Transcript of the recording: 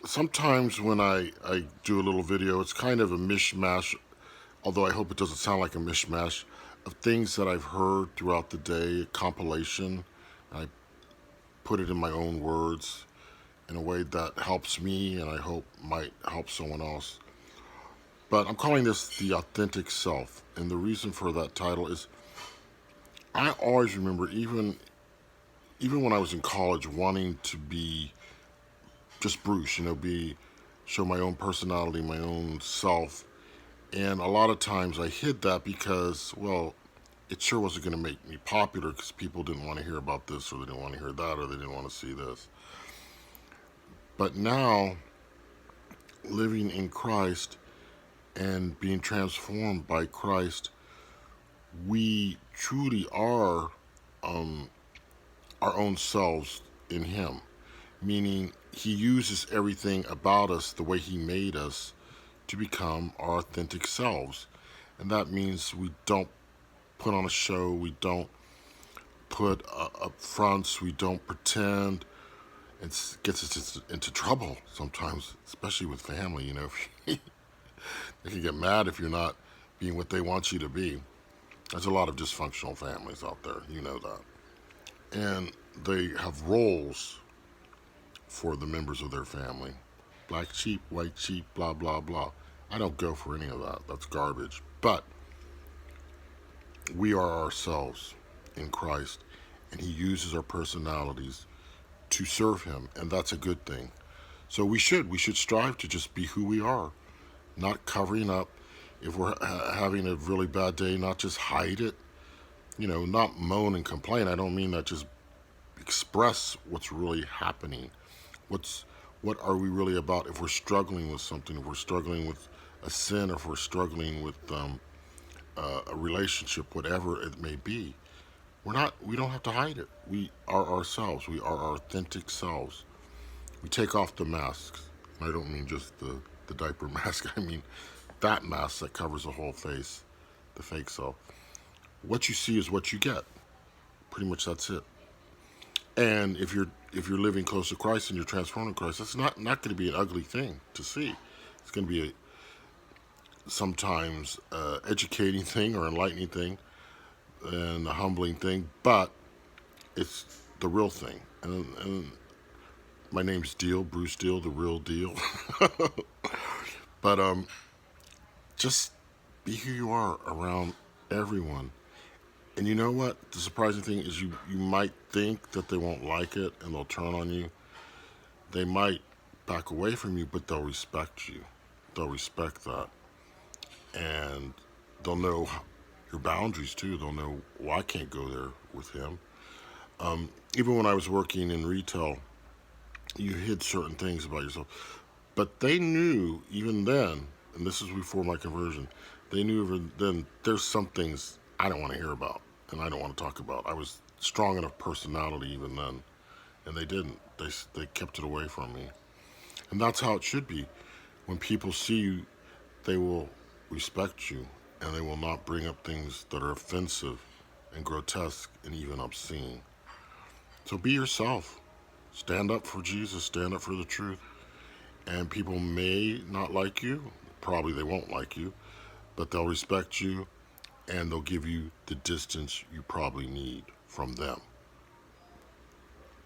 Sometimes when I do a little video, it's kind of a mishmash, although I hope it doesn't sound like a mishmash, of things that I've heard throughout the day, a compilation. I put it in my own words in a way that helps me and I hope might help someone else. But I'm calling this The Authentic Self. And the reason for that title is I always remember, even when I was in college, wanting to be just Bruce, show my own personality, my own self. And a lot of times I hid that because, well, it sure wasn't going to make me popular because people didn't want to hear about this or they didn't want to hear that or they didn't want to see this. But now, living in Christ and being transformed by Christ, we truly are our own selves in Him. Meaning, He uses everything about us the way He made us to become our authentic selves. And that means we don't put on a show, we don't put up fronts, we don't pretend. It gets us into trouble sometimes, especially with family. They can get mad if you're not being what they want you to be. There's a lot of dysfunctional families out there, you know that. And they have roles for the members of their family. Black sheep, white sheep, blah, blah, blah. I don't go for any of that. That's garbage. But we are ourselves in Christ, and He uses our personalities to serve Him, and that's a good thing. So we should strive to just be who we are, not covering up. If we're having a really bad day, not just hide it. Not moan and complain. I don't mean that. Just express what's really happening. What are we really about? If we're struggling with something, if we're struggling with a sin, if we're struggling with a relationship, whatever it may be, we don't have to hide it. We are ourselves. We are our authentic selves. We take off the masks. I don't mean just the diaper mask. I mean that mask that covers the whole face, the fake self. What you see is what you get. Pretty much that's it. And if you're living close to Christ and you're transforming Christ, that's not going to be an ugly thing to see. It's going to be a sometimes educating thing or enlightening thing and a humbling thing, but it's the real thing. And my name's Deal, Bruce Deal, the real deal. But just be who you are around everyone. And you know what? The surprising thing is you might think that they won't like it and they'll turn on you. They might back away from you, but they'll respect you. They'll respect that. And they'll know your boundaries too. They'll know, well, I can't go there with him. Even when I was working in retail, you hid certain things about yourself. But they knew even then, and this is before my conversion, they knew even then there's some things I don't want to hear about and I don't want to talk about. I was strong enough personality even then, and they didn't. They kept it away from me, and that's how it should be. When people see you, they will respect you, and they will not bring up things that are offensive and grotesque and even obscene. So be yourself. Stand up for Jesus. Stand up for the truth. And people may not like you. Probably they won't like you, but they'll respect you and they'll give you the distance you probably need from them.